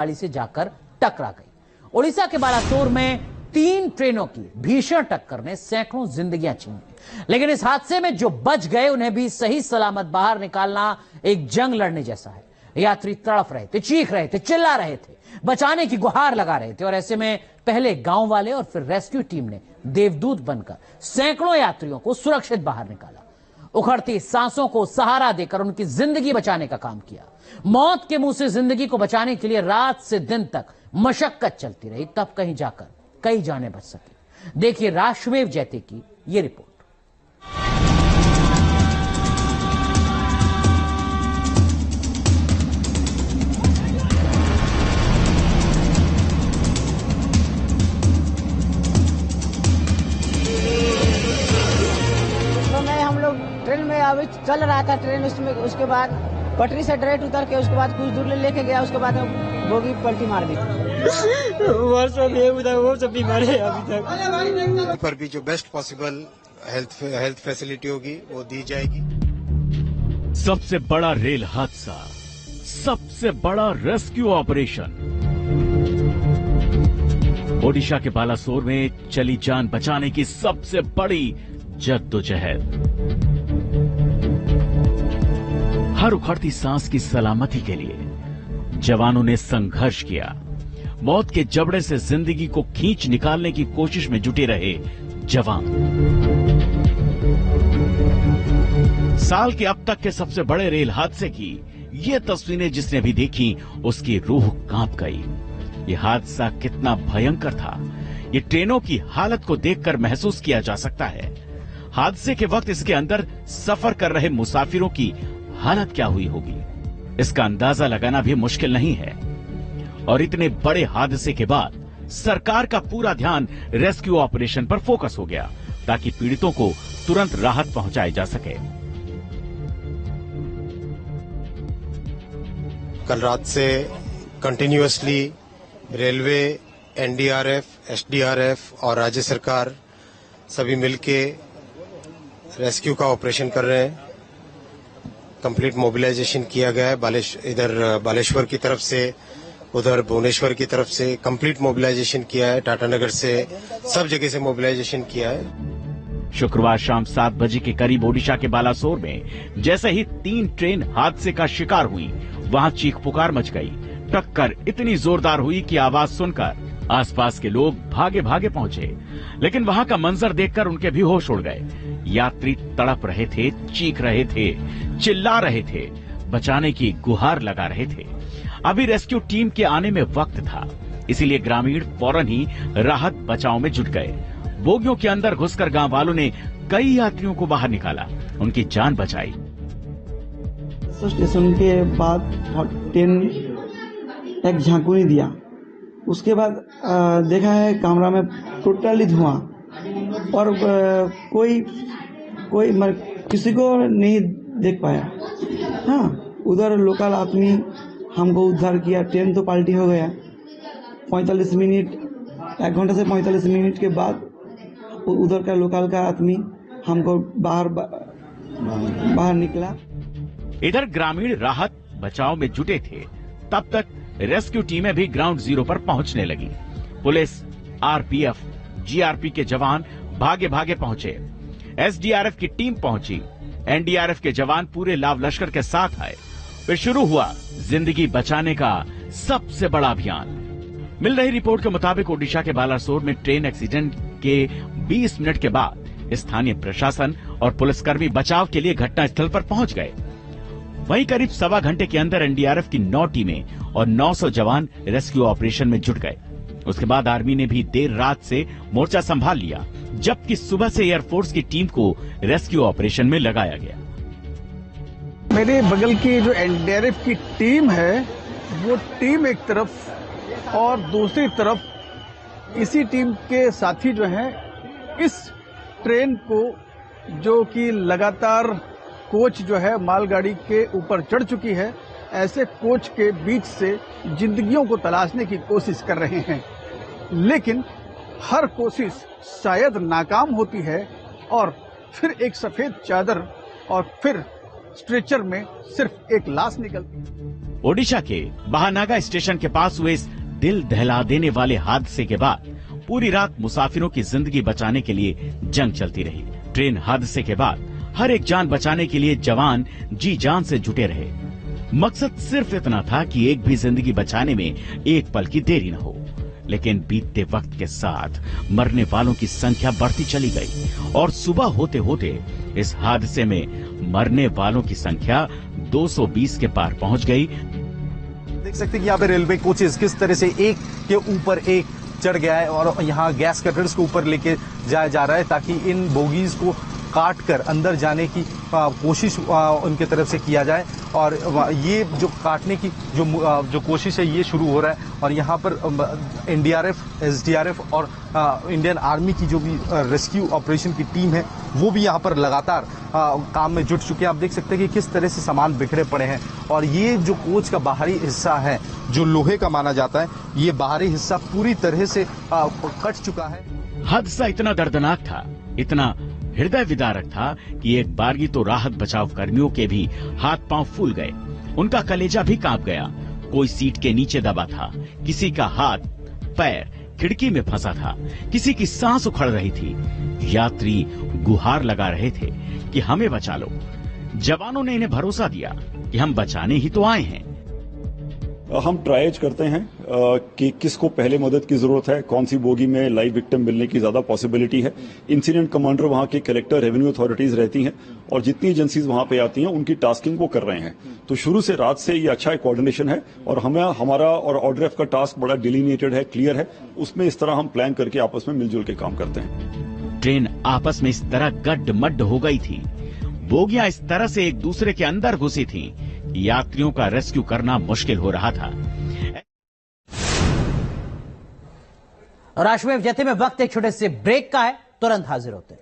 गाड़ी से जाकर टकरा गई। ओडिशा के बालासोर में 3 ट्रेनों की भीषण टक्कर ने सैकड़ों जिंदगियां छीन ली, लेकिन इस हादसे में जो बच गए उन्हें भी सही सलामत बाहर निकालना एक जंग लड़ने जैसा है। यात्री तड़प रहे थे, चीख रहे थे, चिल्ला रहे थे, बचाने की गुहार लगा रहे थे और ऐसे में पहले गांव वाले और फिर रेस्क्यू टीम ने देवदूत बनकर सैकड़ों यात्रियों को सुरक्षित बाहर निकाला। उखड़ती सांसों को सहारा देकर उनकी जिंदगी बचाने का काम किया। मौत के मुंह से जिंदगी को बचाने के लिए रात से दिन तक मशक्कत चलती रही, तब कहीं जाकर कई जानें बच सकी। देखिए राष्ट्रमेव जयते की ये रिपोर्ट। हम लोग ट्रेन में अभी चल रहा था ट्रेन, उसके बाद पटरी से डायरेक्ट उतर के उसके बाद कुछ दूर लेके गया, उसके बाद बोगी पलटी मार दी। वो सब बीमार है अभी तक। पर भी जो बेस्ट पॉसिबल हेल्थ फैसिलिटी होगी वो दी जाएगी। सबसे बड़ा रेल हादसा, सबसे बड़ा रेस्क्यू ऑपरेशन। ओडिशा के बालासोर में चली जान बचाने की सबसे बड़ी जद्दोजहद। हर उखड़ती सांस की सलामती के लिए जवानों ने संघर्ष किया। मौत के जबड़े से जिंदगी को खींच निकालने की कोशिश में जुटे रहे जवान। साल के अब तक के सबसे बड़े रेल हादसे की ये तस्वीरें जिसने भी देखी उसकी रूह कांप गई। ये हादसा कितना भयंकर था, ये ट्रेनों की हालत को देखकर महसूस किया जा सकता है। हादसे के वक्त इसके अंदर सफर कर रहे मुसाफिरों की हालत क्या हुई होगी, इसका अंदाजा लगाना भी मुश्किल नहीं है। और इतने बड़े हादसे के बाद सरकार का पूरा ध्यान रेस्क्यू ऑपरेशन पर फोकस हो गया ताकि पीड़ितों को तुरंत राहत पहुंचाई जा सके। कल रात से कंटिन्यूअसली रेलवे, एनडीआरएफ, एसडीआरएफ और राज्य सरकार सभी मिलके रेस्क्यू का ऑपरेशन कर रहे हैं। कंप्लीट मोबिलाइजेशन किया गया है। इधर बालेश्वर की तरफ से, उधर भुवनेश्वर की तरफ से कंप्लीट मोबिलाइजेशन किया है। टाटानगर से, सब जगह से मोबिलाइजेशन किया है। शुक्रवार शाम 7 बजे के करीब ओडिशा के बालासोर में जैसे ही 3 ट्रेन हादसे का शिकार हुई, वहां चीख पुकार मच गई। टक्कर इतनी जोरदार हुई कि आवाज सुनकर आसपास के लोग भागे भागे पहुंचे, लेकिन वहां का मंजर देखकर उनके भी होश उड़ गए। यात्री तड़प रहे थे, चीख रहे थे, चिल्ला रहे थे, बचाने की गुहार लगा रहे थे। अभी रेस्क्यू टीम के आने में वक्त था, इसीलिए ग्रामीण फौरन ही राहत बचाव में जुट गए। बोगियों के अंदर घुसकर गांव वालों ने कई यात्रियों को बाहर निकाला, उनकी जान बचाई। स्टेशन के बाद ट्रेन एक झांकुनी दिया, उसके बाद देखा है कैमरा में टोटली धुआं और कोई किसी को नहीं देख पाया। हाँ, उधर लोकल आदमी हमको उद्धार किया। ट्रेन तो पलटी हो गया। 45 मिनट, 1 घंटे से 45 मिनट के बाद उधर का लोकल का आदमी हमको बाहर निकला। इधर ग्रामीण राहत बचाव में जुटे थे, तब तक रेस्क्यू टीमें भी ग्राउंड जीरो पर पहुंचने लगी। पुलिस, आरपीएफ, जीआरपी के जवान भागे भागे पहुंचे। एसडीआरएफ की टीम पहुंची। एनडीआरएफ के जवान पूरे लाव लश्कर के साथ आए। फिर शुरू हुआ जिंदगी बचाने का सबसे बड़ा अभियान। मिल रही रिपोर्ट के मुताबिक ओडिशा के बालासोर में ट्रेन एक्सीडेंट के 20 मिनट के बाद स्थानीय प्रशासन और पुलिसकर्मी बचाव के लिए घटनास्थल पर पहुंच गए। वहीं करीब 1.25 घंटे के अंदर एनडीआरएफ की 9 टीमें और 900 जवान रेस्क्यू ऑपरेशन में जुट गए। उसके बाद आर्मी ने भी देर रात से मोर्चा संभाल लिया, जबकि सुबह से एयरफोर्स की टीम को रेस्क्यू ऑपरेशन में लगाया गया। मेरे बगल की जो एनडीआरएफ की टीम है, वो टीम एक तरफ और दूसरी तरफ इसी टीम के साथी जो हैं, इस ट्रेन को जो कि लगातार कोच जो है मालगाड़ी के ऊपर चढ़ चुकी है, ऐसे कोच के बीच से जिंदगियों को तलाशने की कोशिश कर रहे हैं, लेकिन हर कोशिश शायद नाकाम होती है और फिर एक सफेद चादर और फिर स्ट्रेचर में सिर्फ एक लाश निकलती है। ओडिशा के महानागा स्टेशन के पास हुए इस दिल दहला देने वाले हादसे के बाद पूरी रात मुसाफिरों की जिंदगी बचाने के लिए जंग चलती रही। ट्रेन हादसे के बाद हर एक जान बचाने के लिए जवान जी जान से जुटे रहे। मकसद सिर्फ इतना था कि एक भी जिंदगी बचाने में एक पल की देरी न हो। लेकिन बीतते वक्त के साथ मरने वालों की संख्या बढ़ती चली गई और सुबह होते होते इस हादसे में मरने वालों की संख्या 220 के पार पहुंच गई। देख सकते हैं कि यहाँ पे रेलवे कोचेस किस तरह से एक के ऊपर एक चढ़ गया है और यहाँ गैस कटर्स को ऊपर लेके जाया जा रहा है ताकि इन बोगीज को काट कर अंदर जाने की कोशिश उनके तरफ से किया जाए। और ये जो काटने की जो कोशिश है ये शुरू हो रहा है और यहाँ पर एनडीआरएफ, एसडीआरएफ और इंडियन आर्मी की जो भी रेस्क्यू ऑपरेशन की टीम है वो भी यहाँ पर लगातार काम में जुट चुके हैं। आप देख सकते हैं कि किस तरह से सामान बिखरे पड़े हैं और ये जो कोच का बाहरी हिस्सा है जो लोहे का माना जाता है, ये बाहरी हिस्सा पूरी तरह से कट चुका है। हादसा इतना दर्दनाक था, इतना हृदय विदारक था कि एक बारगी तो राहत बचाव कर्मियों के भी हाथ पांव फूल गए, उनका कलेजा भी कांप गया। कोई सीट के नीचे दबा था, किसी का हाथ पैर खिड़की में फंसा था, किसी की सांस उखड़ रही थी। यात्री गुहार लगा रहे थे कि हमें बचा लो। जवानों ने इन्हें भरोसा दिया कि हम बचाने ही तो आए हैं। हम ट्राइज करते हैं कि किसको पहले मदद की जरूरत है, कौन सी बोगी में लाइव विक्टिम मिलने की ज्यादा पॉसिबिलिटी है। इंसिडेंट कमांडर वहां के कलेक्टर, रेवेन्यू अथॉरिटीज रहती हैं और जितनी एजेंसीज वहां पे आती हैं उनकी टास्किंग वो कर रहे हैं। तो शुरू से रात से ये अच्छा कोऑर्डिनेशन है और हमें हमारा और ऑर्डरएफ का टास्क बड़ा डिलीनिएटेड है, क्लियर है। उसमें इस तरह हम प्लान करके आपस में मिलजुल के काम करते हैं। ट्रेन आपस में इस तरह गड्ड मड्ड हो गई थी, बोगियां इस तरह से एक दूसरे के अंदर घुसी थीं, यात्रियों का रेस्क्यू करना मुश्किल हो रहा था। राष्ट्रमेव जथे में वक्त एक छोटे से ब्रेक का है, तुरंत हाजिर होते हैं।